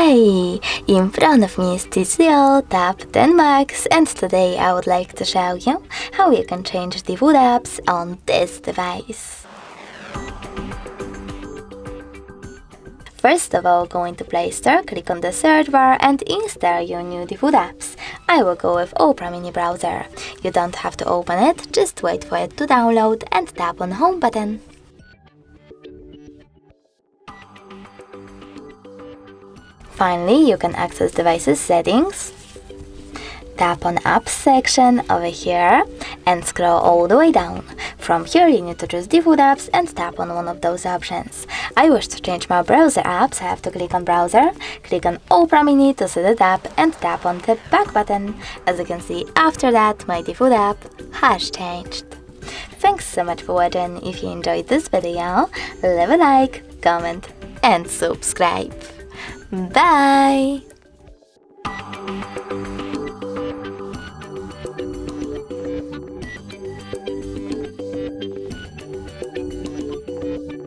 Hi! In front of me is TCL Tab 10 Max, and today I would like to show you how you can change the food apps on this device. First of all, go into Play Store, click on the search bar and install your new food apps. I will go with Opera Mini Browser. You don't have to open it, just wait for it to download and tap on Home button. Finally, you can access device's settings. Tap on Apps section over here and scroll all the way down. From here you need to choose the food apps and tap on one of those options. I wish to change my browser apps, I have to click on Browser, click on Opera Mini to set it up and tap on the back button. As you can see, after that my food app has changed. Thanks so much for watching. If you enjoyed this video, leave a like, comment and subscribe. Bye!